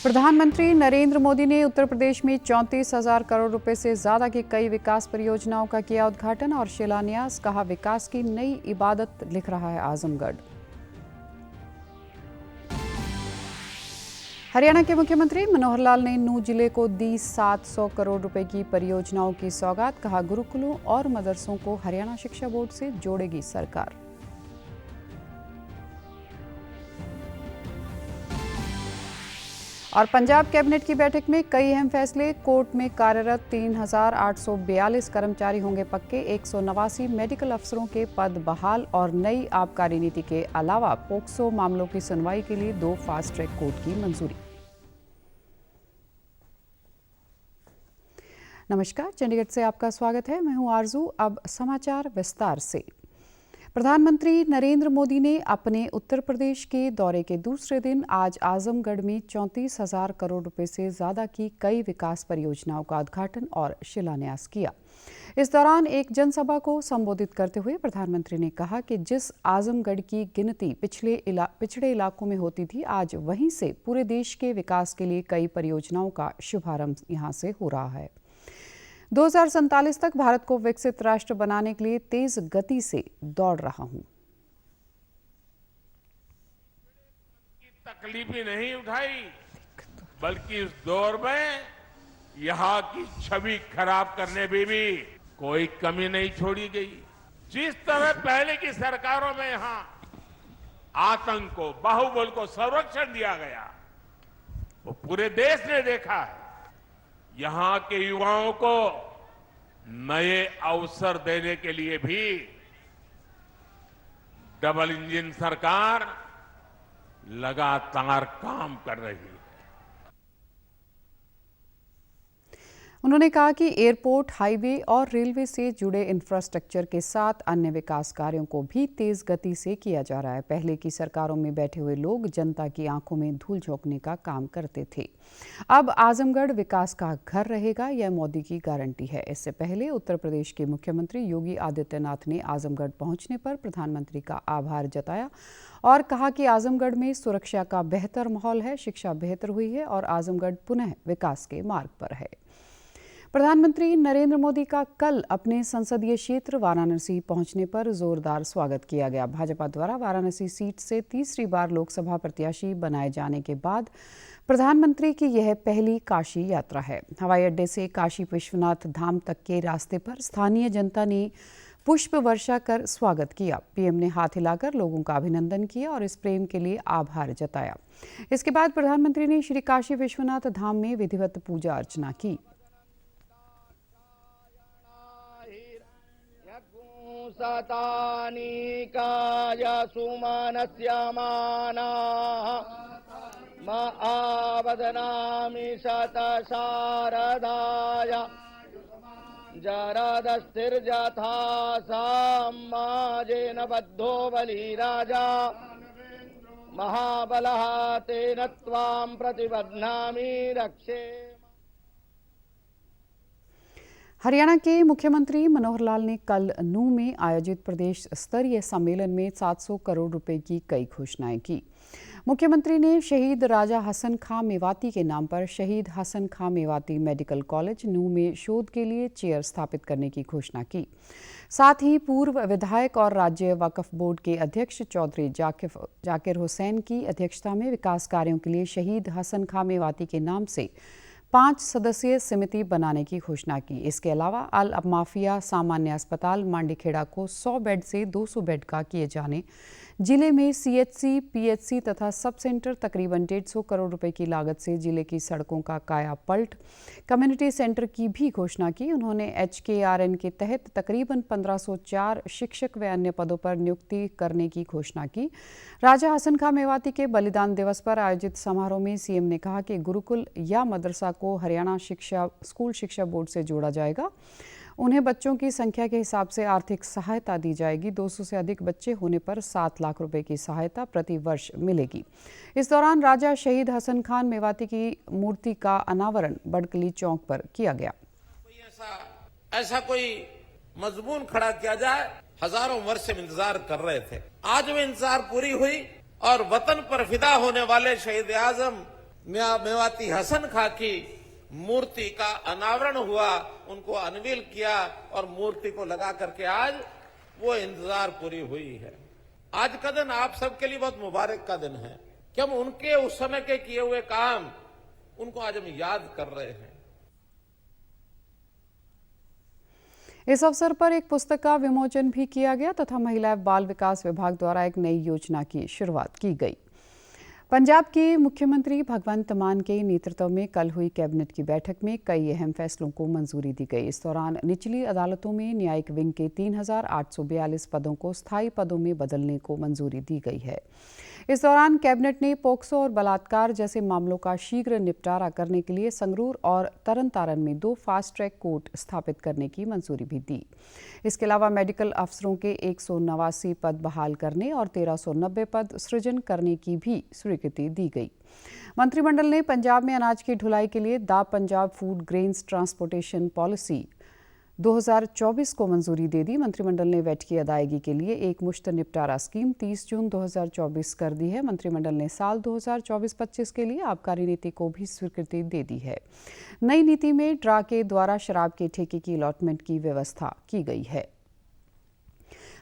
प्रधानमंत्री नरेंद्र मोदी ने उत्तर प्रदेश में 34,000 करोड़ रुपए से ज्यादा की कई विकास परियोजनाओं का किया उद्घाटन और शिलान्यास। कहा, विकास की नई इबादत लिख रहा है आजमगढ़। हरियाणा के मुख्यमंत्री मनोहर लाल ने नूंह जिले को दी 700 करोड़ रुपए की परियोजनाओं की सौगात। कहा, गुरुकुलों और मदरसों को हरियाणा शिक्षा बोर्ड से जोड़ेगी सरकार। और पंजाब कैबिनेट की बैठक में कई अहम फैसले। कोर्ट में कार्यरत 3,842 कर्मचारी होंगे पक्के। 189 मेडिकल अफसरों के पद बहाल और नई आबकारी नीति के अलावा पोक्सो मामलों की सुनवाई के लिए 2 फास्ट ट्रैक कोर्ट की मंजूरी। नमस्कार, चंडीगढ़ से आपका स्वागत है। मैं हूं आरजू। अब समाचार विस्तार से। प्रधानमंत्री नरेंद्र मोदी ने अपने उत्तर प्रदेश के दौरे के दूसरे दिन आज आजमगढ़ में 34,000 करोड़ रुपए से ज्यादा की कई विकास परियोजनाओं का उद्घाटन और शिलान्यास किया। इस दौरान एक जनसभा को संबोधित करते हुए प्रधानमंत्री ने कहा कि जिस आजमगढ़ की गिनती पिछड़े इलाकों में होती थी, आज वहीं से पूरे देश के विकास के लिए कई परियोजनाओं का शुभारंभ यहां से हो रहा है। 2047 तक भारत को विकसित राष्ट्र बनाने के लिए तेज गति से दौड़ रहा हूं। तकलीफ ही नहीं उठाई, बल्कि इस दौर में यहां की छवि खराब करने में भी कोई कमी नहीं छोड़ी गई। जिस तरह पहले की सरकारों में यहां आतंक को, बाहुबल को संरक्षण दिया गया, वो पूरे देश ने देखा है। यहां के युवाओं को नए अवसर देने के लिए भी डबल इंजन सरकार लगातार काम कर रही है। उन्होंने कहा कि एयरपोर्ट, हाईवे और रेलवे से जुड़े इंफ्रास्ट्रक्चर के साथ अन्य विकास कार्यों को भी तेज गति से किया जा रहा है। पहले की सरकारों में बैठे हुए लोग जनता की आंखों में धूल झोंकने का काम करते थे। अब आजमगढ़ विकास का घर रहेगा, यह मोदी की गारंटी है। इससे पहले उत्तर प्रदेश के मुख्यमंत्री योगी आदित्यनाथ ने आजमगढ़ पहुंचने पर प्रधानमंत्री का आभार जताया और कहा कि आजमगढ़ में सुरक्षा का बेहतर माहौल है, शिक्षा बेहतर हुई है और आजमगढ़ पुनः विकास के मार्ग पर है। प्रधानमंत्री नरेंद्र मोदी का कल अपने संसदीय क्षेत्र वाराणसी पहुंचने पर जोरदार स्वागत किया गया। भाजपा द्वारा वाराणसी सीट से तीसरी बार लोकसभा प्रत्याशी बनाए जाने के बाद प्रधानमंत्री की यह पहली काशी यात्रा है। हवाई अड्डे से काशी विश्वनाथ धाम तक के रास्ते पर स्थानीय जनता ने पुष्प वर्षा कर स्वागत किया। पीएम ने हाथ हिलाकर लोगों का अभिनंदन किया और इस प्रेम के लिए आभार जताया। इसके बाद प्रधानमंत्री ने श्री काशी विश्वनाथ धाम में विधिवत पूजा अर्चना की। सतानि काय सुमनस्यमाना मा आवदनामि शतशारदाय जरदस्थिर्यथा समाजेन बद्धो बलिराजा महाबलः तेन त्वां प्रतिबध्नामि रक्षे। हरियाणा के मुख्यमंत्री मनोहर लाल ने कल नूंह में आयोजित प्रदेश स्तरीय सम्मेलन में 700 करोड़ रुपए की कई घोषणाएं की। मुख्यमंत्री ने शहीद राजा हसन खां मेवाती के नाम पर शहीद हसन खां मेवाती मेडिकल कॉलेज नूंह में शोध के लिए चेयर स्थापित करने की घोषणा की। साथ ही पूर्व विधायक और राज्य वक्फ बोर्ड के अध्यक्ष चौधरी जाकिर हुसैन की अध्यक्षता में विकास कार्यों के लिए शहीद हसन खां मेवाती के नाम से 5 सदस्यीय समिति बनाने की घोषणा की। इसके अलावा अल माफिया सामान्य अस्पताल मांडीखेड़ा को 100 बेड से 200 बेड का किए जाने, जिले में सीएचसी, पीएचसी तथा सब सेंटर तकरीबन 150 करोड़ रुपए की लागत से जिले की सड़कों का काया पलट, कम्युनिटी सेंटर की भी घोषणा की। उन्होंने HKRN के तहत तकरीबन 1504 शिक्षक व अन्य पदों पर नियुक्ति करने की घोषणा की। राजा हसन खां मेवाती के बलिदान दिवस पर आयोजित समारोह में सीएम ने कहा कि गुरुकुल या मदरसा को हरियाणा स्कूल शिक्षा बोर्ड से जोड़ा जाएगा। उन्हें बच्चों की संख्या के हिसाब से आर्थिक सहायता दी जाएगी। 200 से अधिक बच्चे होने पर 7 लाख रुपए की सहायता प्रति वर्ष मिलेगी। इस दौरान राजा शहीद हसन खान मेवाती की मूर्ति का अनावरण बड़कली चौक पर किया गया। ऐसा कोई मजमून खड़ा किया जाए, हजारों वर्ष से इंतजार कर रहे थे। आज वो इंतजार पूरी हुई और वतन पर फिदा होने वाले शहीद आजम मेवाती हसन खां की मूर्ति का अनावरण हुआ, उनको अनवील किया और मूर्ति को लगा करके आज वो इंतजार पूरी हुई है। आज का दिन आप सबके लिए बहुत मुबारक का दिन है कि हम उनके उस समय के किए हुए काम उनको आज हम याद कर रहे हैं। इस अवसर पर एक पुस्तक का विमोचन भी किया गया तथा महिला एवं बाल विकास विभाग द्वारा एक नई योजना की शुरुआत की गई। पंजाब के मुख्यमंत्री भगवंत मान के नेतृत्व में कल हुई कैबिनेट की बैठक में कई अहम फैसलों को मंजूरी दी गई। इस दौरान निचली अदालतों में न्यायिक विंग के 3,842 पदों को स्थायी पदों में बदलने को मंजूरी दी गई है। इस दौरान कैबिनेट ने पोक्सो और बलात्कार जैसे मामलों का शीघ्र निपटारा करने के लिए संगरूर और तरन तारण में 2 फास्ट ट्रैक कोर्ट स्थापित करने की मंजूरी भी दी। इसके अलावा मेडिकल अफसरों के 189 पद बहाल करने और 1390 पद सृजन करने की भी स्वीकृति दी गई। मंत्रिमंडल ने पंजाब में अनाज की ढुलाई के लिए the Punjab food grains transportation policy 2024 को मंजूरी दे दी। मंत्रिमंडल ने वैट की अदायगी के लिए एक मुश्त निपटारा स्कीम 30 जून 2024 कर दी है। मंत्रिमंडल ने साल 2024-25 के लिए आबकारी नीति को भी स्वीकृति दे दी है। नई नीति में ड्रा के द्वारा शराब के ठेके की अलॉटमेंट की व्यवस्था की गई है।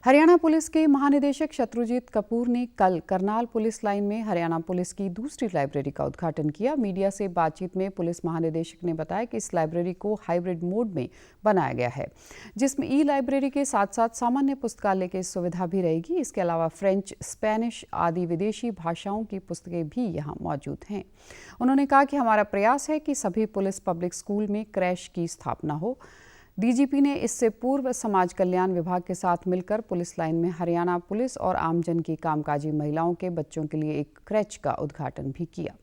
हरियाणा पुलिस के महानिदेशक शत्रुजीत कपूर ने कल करनाल पुलिस लाइन में हरियाणा पुलिस की दूसरी लाइब्रेरी का उद्घाटन किया। मीडिया से बातचीत में पुलिस महानिदेशक ने बताया कि इस लाइब्रेरी को हाइब्रिड मोड में बनाया गया है, जिसमें ई लाइब्रेरी के साथ साथ सामान्य पुस्तकालय की सुविधा भी रहेगी। इसके अलावा फ्रेंच, स्पेनिश आदि विदेशी भाषाओं की पुस्तकें भी यहाँ मौजूद हैं। उन्होंने कहा कि हमारा प्रयास है कि सभी पुलिस पब्लिक स्कूल में क्रैश की स्थापना हो। डीजीपी ने इससे पूर्व समाज कल्याण विभाग के साथ मिलकर पुलिस लाइन में हरियाणा पुलिस और आमजन की कामकाजी महिलाओं के बच्चों के लिए एक क्रैच का उद्घाटन भी किया।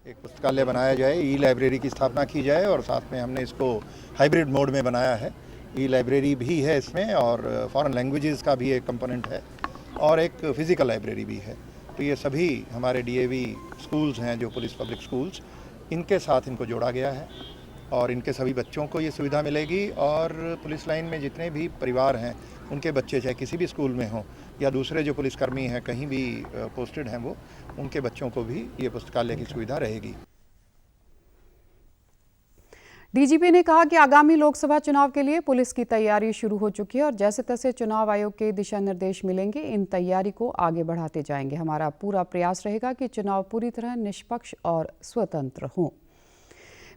एक पुस्तकालय बनाया जाए, ई लाइब्रेरी की स्थापना की जाए और साथ में हमने इसको हाइब्रिड मोड में बनाया है। ई लाइब्रेरी भी है इसमें और फॉरेन लैंग्वेजेस का भी एक कंपोनेंट है और एक फिजिकल लाइब्रेरी भी है। तो ये सभी हमारे डीएवी स्कूल्स हैं जो पुलिस पब्लिक स्कूल्स, इनके साथ इनको जोड़ा गया है और इनके सभी बच्चों को ये सुविधा मिलेगी। और पुलिस लाइन में जितने भी परिवार हैं उनके बच्चे चाहे किसी भी स्कूल में हों या दूसरे जो पुलिसकर्मी हैं कहीं भी पोस्टेड हैं वो, उनके बच्चों को भी ये पुस्तकालय की सुविधा रहेगी। डीजीपी ने कहा कि आगामी लोकसभा चुनाव के लिए पुलिस की तैयारी शुरू हो चुकी है और जैसे तैसे चुनाव आयोग के दिशा निर्देश मिलेंगे, इन तैयारी को आगे बढ़ाते जाएंगे। हमारा पूरा प्रयास रहेगा कि चुनाव पूरी तरह निष्पक्ष और स्वतंत्र हों।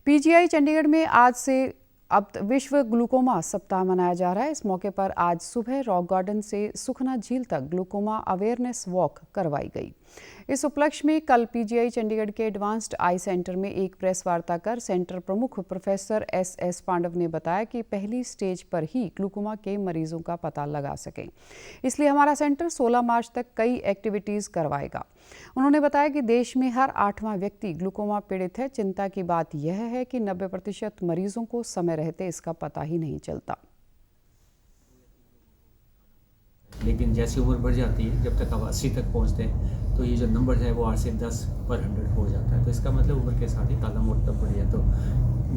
पीजीआई चंडीगढ़ में आज से अब विश्व ग्लूकोमा सप्ताह मनाया जा रहा है। इस मौके पर आज सुबह रॉक गार्डन से सुखना झील तक ग्लूकोमा अवेयरनेस वॉक करवाई गई। इस उपलक्ष्य में कल पीजीआई चंडीगढ़ के एडवांस्ड आई सेंटर में एक प्रेस वार्ता कर सेंटर प्रमुख प्रोफेसर एस पांडव ने बताया कि पहली स्टेज पर ही ग्लूकोमा के मरीजों का पता लगा सकें, इसलिए हमारा सेंटर 16 मार्च तक कई एक्टिविटीज़ करवाएगा। उन्होंने बताया कि देश में हर 8वां व्यक्ति ग्लूकोमा पीड़ित है। चिंता की बात यह है कि 90% मरीजों को समय रहते इसका पता ही नहीं चलता। लेकिन जैसी उम्र बढ़ जाती है, जब तक आप 80 तक पहुंचते हैं तो ये जो नंबर है वो 8 से 10 पर 100 हो जाता है। तो इसका मतलब उम्र के साथ ही काला मोतिया बढ़ जाए। तो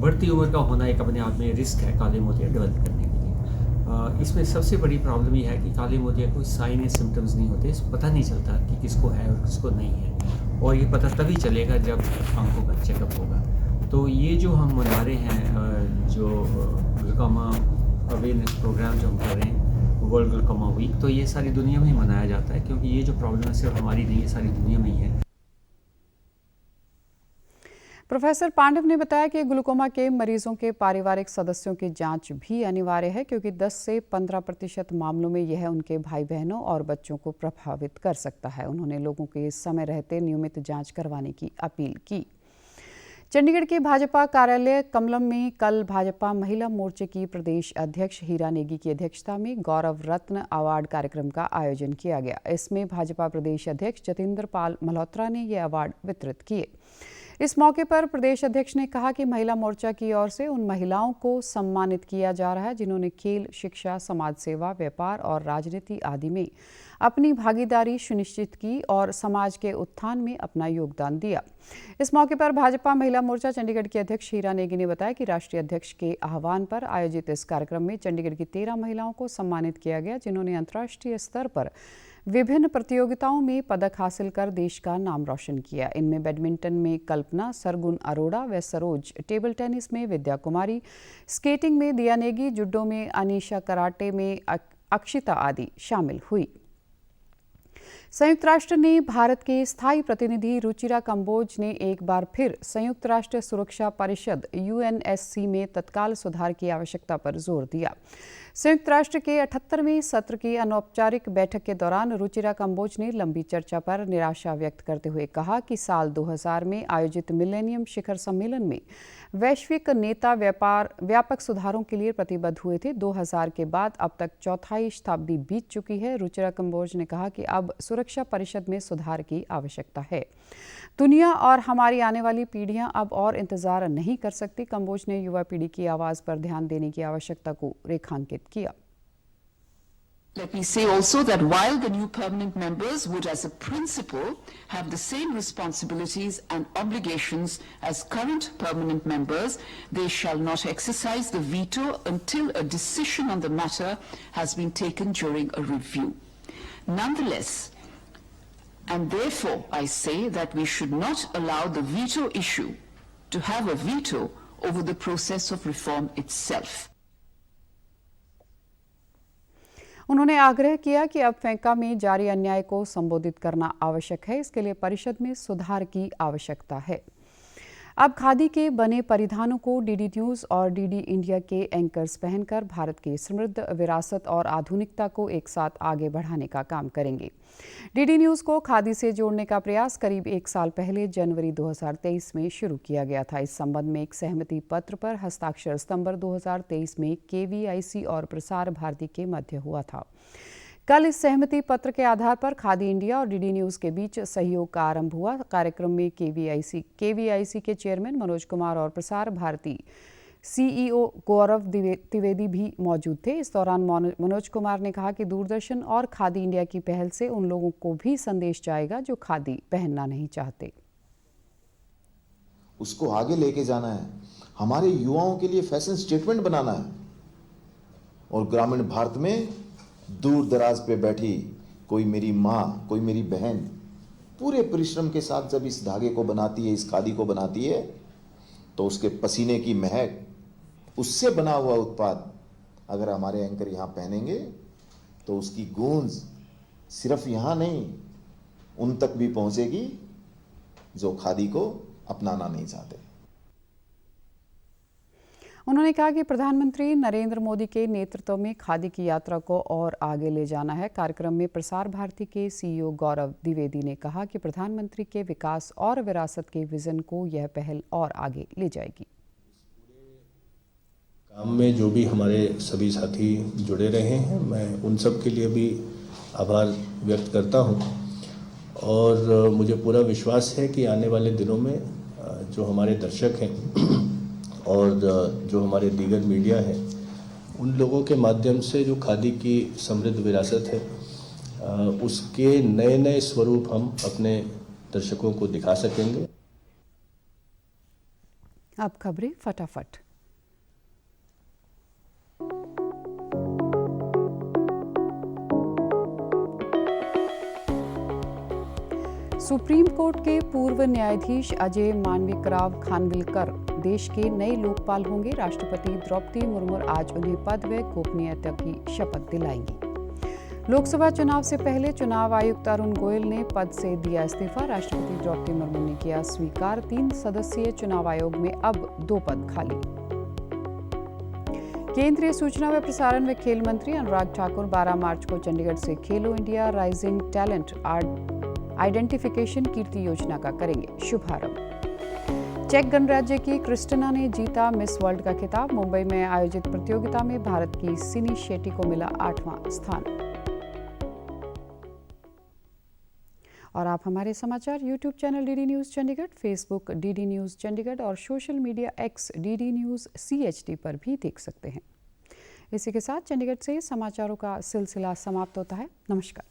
बढ़ती उम्र का होना एक अपने आप में रिस्क है काले मोतिया डेवलप करने के लिए। इसमें सबसे बड़ी प्रॉब्लम ये है कि काले मोतिया कोई साइन या सिम्टम्स नहीं होते, पता नहीं चलता कि किसको है और किसको नहीं है, और ये पता तभी चलेगा जब आंखों का चेकअप होगा। तो ये जो हम मना रहे हैं, जो ग्लूकोमा अवेयरनेस प्रोग्राम जो हम कर रहे हैं, वर्ल्ड ग्लूकोमा वीक, तो ये सारी दुनिया में ही मनाया जाता है क्योंकि ये जो प्रॉब्लम है सिर्फ हमारी नहीं है, सारी दुनिया में ही है। प्रोफेसर पांडव ने बताया कि ग्लूकोमा के मरीजों के पारिवारिक सदस्यों की जांच भी अनिवार्य है क्योंकि 10 से 15% मामलों में यह उनके भाई बहनों और बच्चों को प्रभावित कर सकता है। उन्होंने लोगों के समय रहते नियमित जांच करवाने की अपील की। चंडीगढ़ के भाजपा कार्यालय कमलम में कल भाजपा महिला मोर्चे की प्रदेश अध्यक्ष हीरा नेगी की अध्यक्षता में गौरव रत्न अवार्ड कार्यक्रम का आयोजन किया गया। इसमें भाजपा प्रदेश अध्यक्ष जतिंदर पाल मल्होत्रा ने ये अवार्ड वितरित किए। इस मौके पर प्रदेश अध्यक्ष ने कहा कि महिला मोर्चा की ओर से उन महिलाओं को सम्मानित किया जा रहा है जिन्होंने खेल, शिक्षा, समाज सेवा, व्यापार और राजनीति आदि में अपनी भागीदारी सुनिश्चित की और समाज के उत्थान में अपना योगदान दिया। इस मौके पर भाजपा महिला मोर्चा चंडीगढ़ की अध्यक्ष हीरा नेगी ने बताया कि राष्ट्रीय अध्यक्ष के आह्वान पर आयोजित इस कार्यक्रम में चंडीगढ़ की 13 महिलाओं को सम्मानित किया गया जिन्होंने अंतर्राष्ट्रीय स्तर पर विभिन्न प्रतियोगिताओं में पदक हासिल कर देश का नाम रोशन किया। इनमें बैडमिंटन में कल्पना सरगुन अरोड़ा व सरोज, टेबल टेनिस में विद्या कुमारी, स्केटिंग में दिया नेगी, जुडो में अनीशा, कराटे में अक्षिता आदि शामिल हुई। संयुक्त राष्ट्र ने भारत के स्थायी प्रतिनिधि रुचिरा कंबोज ने एक बार फिर संयुक्त राष्ट्र सुरक्षा परिषद UNSC में तत्काल सुधार की आवश्यकता पर जोर दिया। संयुक्त राष्ट्र के 78वें सत्र की अनौपचारिक बैठक के दौरान रुचिरा कंबोज ने लंबी चर्चा पर निराशा व्यक्त करते हुए कहा कि साल 2000 में आयोजित मिलेनियम शिखर सम्मेलन में वैश्विक नेता व्यापक सुधारों के लिए प्रतिबद्ध हुए थे। 2000 के बाद अब तक चौथाई शताब्दी बीत चुकी है। रुचिरा कंबोज ने कहा कि अब सुरक्षा परिषद में सुधार की आवश्यकता है। दुनिया और हमारी आने वाली पीढ़ियां अब और इंतजार नहीं कर सकती। कंबोज ने युवा पीढ़ी की आवाज पर ध्यान देने की आवश्यकता को रेखांकित किया। Let me say also that while the new permanent members would as a principle have the same responsibilities and obligations as current permanent members, they shall not exercise the veto until a decision on the matter has been taken during a review. Nonetheless, and therefore I say that we should not allow the veto issue to have a veto over the process of reform itself. उन्होंने आग्रह किया कि अब फैंका में जारी अन्याय को संबोधित करना आवश्यक है। इसके लिए परिषद में सुधार की आवश्यकता है। अब खादी के बने परिधानों को डीडी न्यूज़ और डीडी इंडिया के एंकर्स पहनकर भारत की समृद्ध विरासत और आधुनिकता को एक साथ आगे बढ़ाने का काम करेंगे। डीडी न्यूज़ को खादी से जोड़ने का प्रयास करीब 1 साल पहले जनवरी 2023 में शुरू किया गया था। इस संबंध में एक सहमति पत्र पर हस्ताक्षर सितंबर 2023 में KVIC और प्रसार भारती के मध्य हुआ था। कल इस सहमति पत्र के आधार पर खादी इंडिया और डीडी न्यूज़ के बीच सहयोग का आरंभ हुआ। कार्यक्रम में KVIC के चेयरमैन मनोज कुमार और प्रसार भारती CEO गौरव त्रिवेदी भी मौजूद थे। इस दौरान मनोज कुमार ने कहा कि दूरदर्शन और खादी इंडिया की पहल से उन लोगों को भी संदेश जाएगा जो खादी पहनना नहीं चाहते। उसको आगे लेके जाना है, हमारे युवाओं के लिए फैशन स्टेटमेंट बनाना है। और ग्रामीण भारत में दूर दराज पे बैठी कोई मेरी माँ, कोई मेरी बहन पूरे परिश्रम के साथ जब इस धागे को बनाती है, इस खादी को बनाती है, तो उसके पसीने की महक, उससे बना हुआ उत्पाद अगर हमारे एंकर यहाँ पहनेंगे तो उसकी गूंज सिर्फ यहाँ नहीं, उन तक भी पहुँचेगी जो खादी को अपनाना नहीं चाहते। उन्होंने कहा कि प्रधानमंत्री नरेंद्र मोदी के नेतृत्व में खादी की यात्रा को और आगे ले जाना है। कार्यक्रम में प्रसार भारती के CEO गौरव द्विवेदी ने कहा कि प्रधानमंत्री के विकास और विरासत के विजन को यह पहल और आगे ले जाएगी। काम में जो भी हमारे सभी साथी जुड़े रहे हैं, मैं उन सब के लिए भी आभार व्यक्त करता हूं। और मुझे पूरा विश्वास है कि आने वाले दिनों में जो हमारे दर्शक हैं और जो हमारे दीगर मीडिया है, उन लोगों के माध्यम से जो खादी की समृद्ध विरासत है, उसके नए नए स्वरूप हम अपने दर्शकों को दिखा सकेंगे। अब खबरें फटाफट। सुप्रीम कोर्ट के पूर्व न्यायाधीश अजय मांडविकराव खानविलकर देश के नए लोकपाल होंगे। राष्ट्रपति द्रौपदी मुर्मू आज उन्हें पद व गोपनीयता की शपथ दिलाएंगी। लोकसभा चुनाव से पहले चुनाव आयुक्त अरुण गोयल ने पद से दिया इस्तीफा। राष्ट्रपति द्रौपदी मुर्मू ने किया स्वीकार। 3 सदस्यीय चुनाव आयोग में अब 2 पद खाली। केंद्रीय सूचना व प्रसारण व खेल मंत्री अनुराग ठाकुर 12 मार्च को चंडीगढ़ से खेलो इंडिया राइजिंग टैलेंट आइडेंटिफिकेशन कीर्ति योजना का करेंगे शुभारंभ। चेक गणराज्य की क्रिस्टिना ने जीता मिस वर्ल्ड का खिताब। मुंबई में आयोजित प्रतियोगिता में भारत की सिनी शेट्टी को मिला 8वां स्थान। और आप हमारे समाचार YouTube channel DD news Chandigarh, Facebook DD news Chandigarh और social media X DD news CHD पर भी देख सकते हैं। इसी के साथ चंडीगढ़ से समाचारों का सिलसिला समाप्त होता है। नमस्कार।